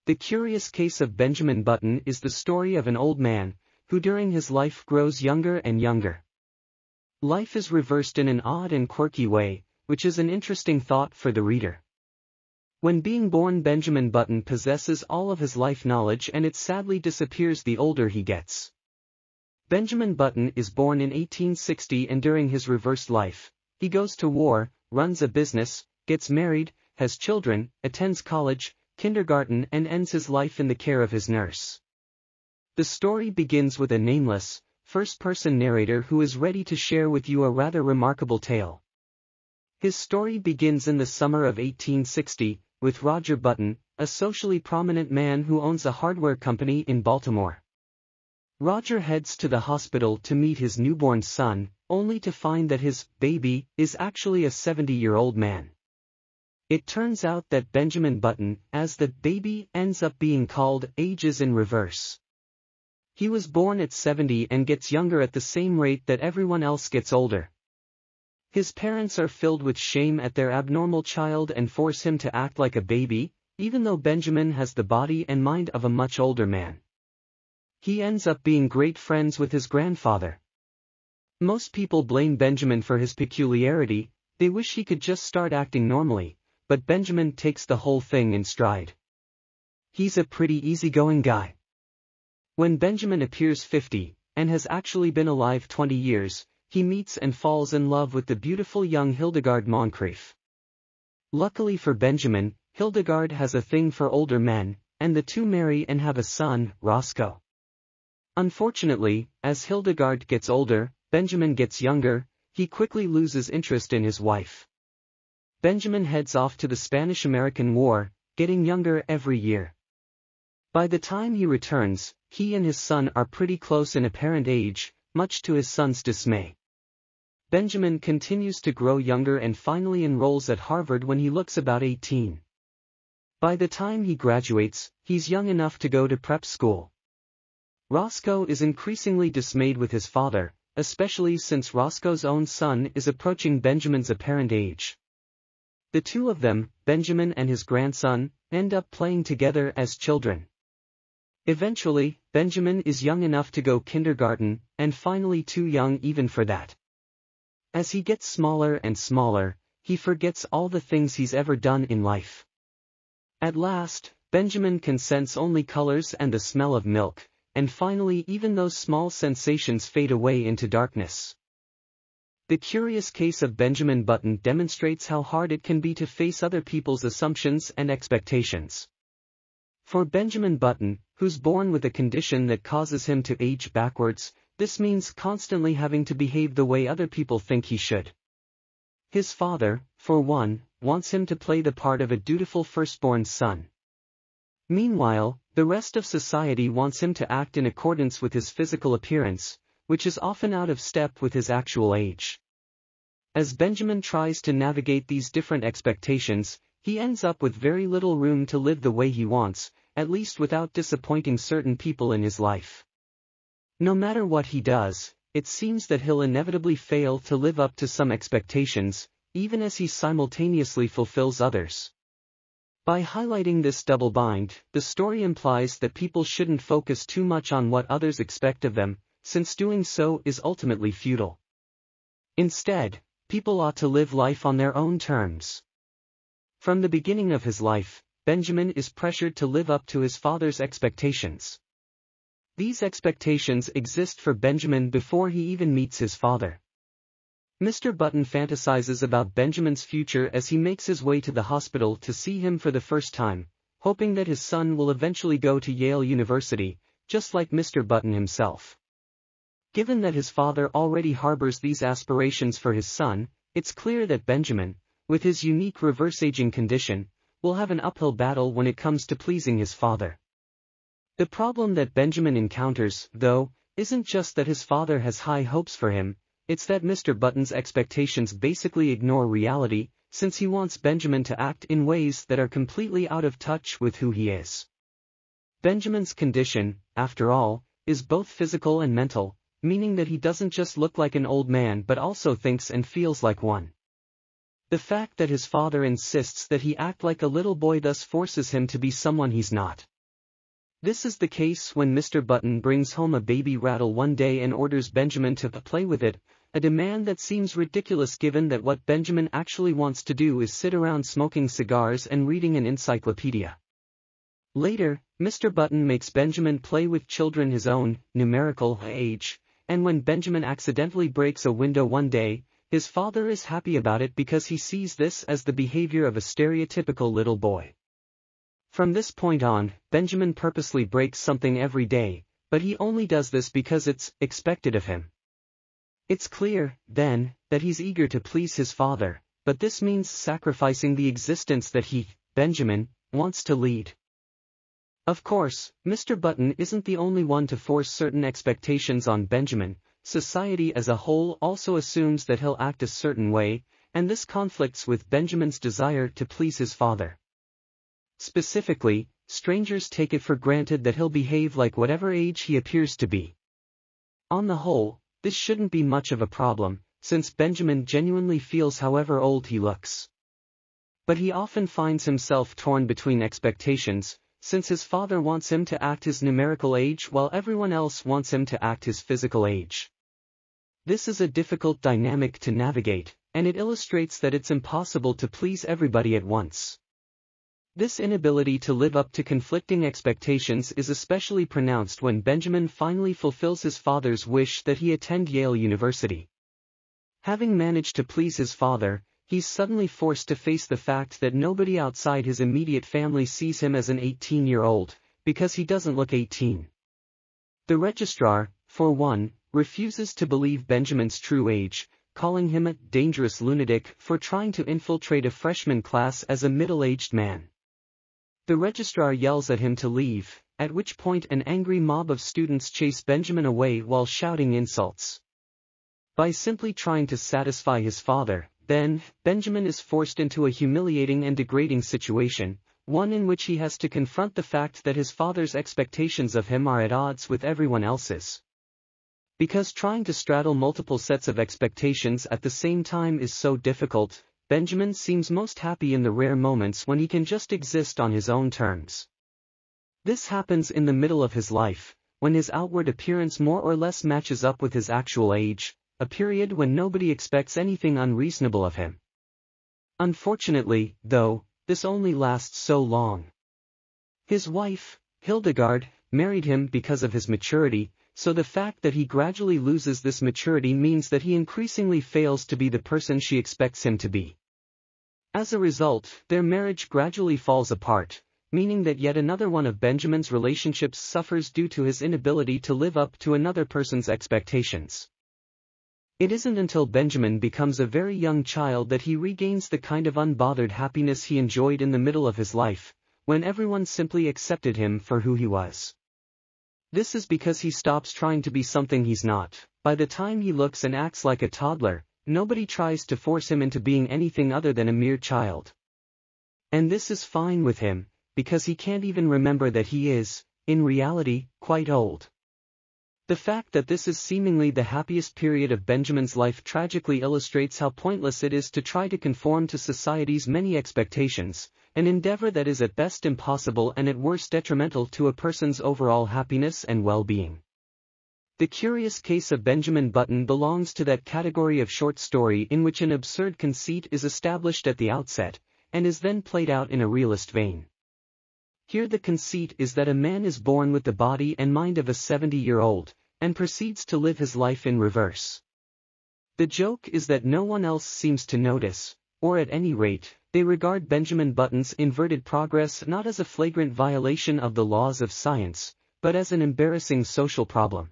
The Curious Case of Benjamin Button is the story of an old man, who during his life grows younger and younger. Life is reversed in an odd and quirky way, which is an interesting thought for the reader. When being born, Benjamin Button possesses all of his life knowledge, and it sadly disappears the older he gets. Benjamin Button is born in 1860, and during his reversed life, he goes to war, runs a business, gets married, has children, attends college, kindergarten, and ends his life in the care of his nurse. The story begins with a nameless, first-person narrator who is ready to share with you a rather remarkable tale. His story begins in the summer of 1860, with Roger Button, a socially prominent man who owns a hardware company in Baltimore. Roger heads to the hospital to meet his newborn son, only to find that his baby is actually a 70-year-old man. It turns out that Benjamin Button, as the baby ends up being called, ages in reverse. He was born at 70 and gets younger at the same rate that everyone else gets older. His parents are filled with shame at their abnormal child and force him to act like a baby, even though Benjamin has the body and mind of a much older man. He ends up being great friends with his grandfather. Most people blame Benjamin for his peculiarity. They wish he could just start acting normally, but Benjamin takes the whole thing in stride. He's a pretty easygoing guy. When Benjamin appears 50, and has actually been alive 20 years, he meets and falls in love with the beautiful young Hildegard Moncrief. Luckily for Benjamin, Hildegard has a thing for older men, and the two marry and have a son, Roscoe. Unfortunately, as Hildegard gets older, Benjamin gets younger. He quickly loses interest in his wife. Benjamin heads off to the Spanish-American War, getting younger every year. By the time he returns, he and his son are pretty close in apparent age, much to his son's dismay. Benjamin continues to grow younger and finally enrolls at Harvard when he looks about 18. By the time he graduates, he's young enough to go to prep school. Roscoe is increasingly dismayed with his father, especially since Roscoe's own son is approaching Benjamin's apparent age. The two of them, Benjamin and his grandson, end up playing together as children. Eventually, Benjamin is young enough to go kindergarten, and finally too young even for that. As he gets smaller and smaller, he forgets all the things he's ever done in life. At last, Benjamin can sense only colors and the smell of milk, and finally even those small sensations fade away into darkness. The Curious Case of Benjamin Button demonstrates how hard it can be to face other people's assumptions and expectations. For Benjamin Button, who's born with a condition that causes him to age backwards, this means constantly having to behave the way other people think he should. His father, for one, wants him to play the part of a dutiful firstborn son. Meanwhile, the rest of society wants him to act in accordance with his physical appearance, which is often out of step with his actual age. As Benjamin tries to navigate these different expectations, he ends up with very little room to live the way he wants, at least without disappointing certain people in his life. No matter what he does, it seems that he'll inevitably fail to live up to some expectations, even as he simultaneously fulfills others. By highlighting this double bind, the story implies that people shouldn't focus too much on what others expect of them, since doing so is ultimately futile. Instead, people ought to live life on their own terms. From the beginning of his life, Benjamin is pressured to live up to his father's expectations. These expectations exist for Benjamin before he even meets his father. Mr. Button fantasizes about Benjamin's future as he makes his way to the hospital to see him for the first time, hoping that his son will eventually go to Yale University, just like Mr. Button himself. Given that his father already harbors these aspirations for his son, it's clear that Benjamin, with his unique reverse-aging condition, will have an uphill battle when it comes to pleasing his father. The problem that Benjamin encounters, though, isn't just that his father has high hopes for him, it's that Mr. Button's expectations basically ignore reality, since he wants Benjamin to act in ways that are completely out of touch with who he is. Benjamin's condition, after all, is both physical and mental, meaning that he doesn't just look like an old man but also thinks and feels like one. The fact that his father insists that he act like a little boy thus forces him to be someone he's not. This is the case when Mr. Button brings home a baby rattle one day and orders Benjamin to play with it, a demand that seems ridiculous given that what Benjamin actually wants to do is sit around smoking cigars and reading an encyclopedia. Later, Mr. Button makes Benjamin play with children his own numerical age, and when Benjamin accidentally breaks a window one day, his father is happy about it because he sees this as the behavior of a stereotypical little boy. From this point on, Benjamin purposely breaks something every day, but he only does this because it's expected of him. It's clear, then, that he's eager to please his father, but this means sacrificing the existence that he, Benjamin, wants to lead. Of course, Mr. Button isn't the only one to force certain expectations on Benjamin. Society as a whole also assumes that he'll act a certain way, and this conflicts with Benjamin's desire to please his father. Specifically, strangers take it for granted that he'll behave like whatever age he appears to be. On the whole, this shouldn't be much of a problem, since Benjamin genuinely feels however old he looks. But he often finds himself torn between expectations, since his father wants him to act his numerical age while everyone else wants him to act his physical age. This is a difficult dynamic to navigate, and it illustrates that it's impossible to please everybody at once. This inability to live up to conflicting expectations is especially pronounced when Benjamin finally fulfills his father's wish that he attend Yale University. Having managed to please his father, he's suddenly forced to face the fact that nobody outside his immediate family sees him as an 18-year-old, because he doesn't look 18. The registrar, for one, refuses to believe Benjamin's true age, calling him a dangerous lunatic for trying to infiltrate a freshman class as a middle-aged man. The registrar yells at him to leave, at which point an angry mob of students chase Benjamin away while shouting insults. By simply trying to satisfy his father, then, Benjamin is forced into a humiliating and degrading situation, one in which he has to confront the fact that his father's expectations of him are at odds with everyone else's. Because trying to straddle multiple sets of expectations at the same time is so difficult, Benjamin seems most happy in the rare moments when he can just exist on his own terms. This happens in the middle of his life, when his outward appearance more or less matches up with his actual age, a period when nobody expects anything unreasonable of him. Unfortunately, though, this only lasts so long. His wife, Hildegard, married him because of his maturity, so the fact that he gradually loses this maturity means that he increasingly fails to be the person she expects him to be. As a result, their marriage gradually falls apart, meaning that yet another one of Benjamin's relationships suffers due to his inability to live up to another person's expectations. It isn't until Benjamin becomes a very young child that he regains the kind of unbothered happiness he enjoyed in the middle of his life, when everyone simply accepted him for who he was. This is because he stops trying to be something he's not. By the time he looks and acts like a toddler, nobody tries to force him into being anything other than a mere child. And this is fine with him, because he can't even remember that he is, in reality, quite old. The fact that this is seemingly the happiest period of Benjamin's life tragically illustrates how pointless it is to try to conform to society's many expectations, an endeavor that is at best impossible and at worst detrimental to a person's overall happiness and well-being. The curious case of Benjamin Button belongs to that category of short story in which an absurd conceit is established at the outset, and is then played out in a realist vein. Here the conceit is that a man is born with the body and mind of a 70-year-old, and proceeds to live his life in reverse. The joke is that no one else seems to notice, or at any rate, they regard Benjamin Button's inverted progress not as a flagrant violation of the laws of science, but as an embarrassing social problem.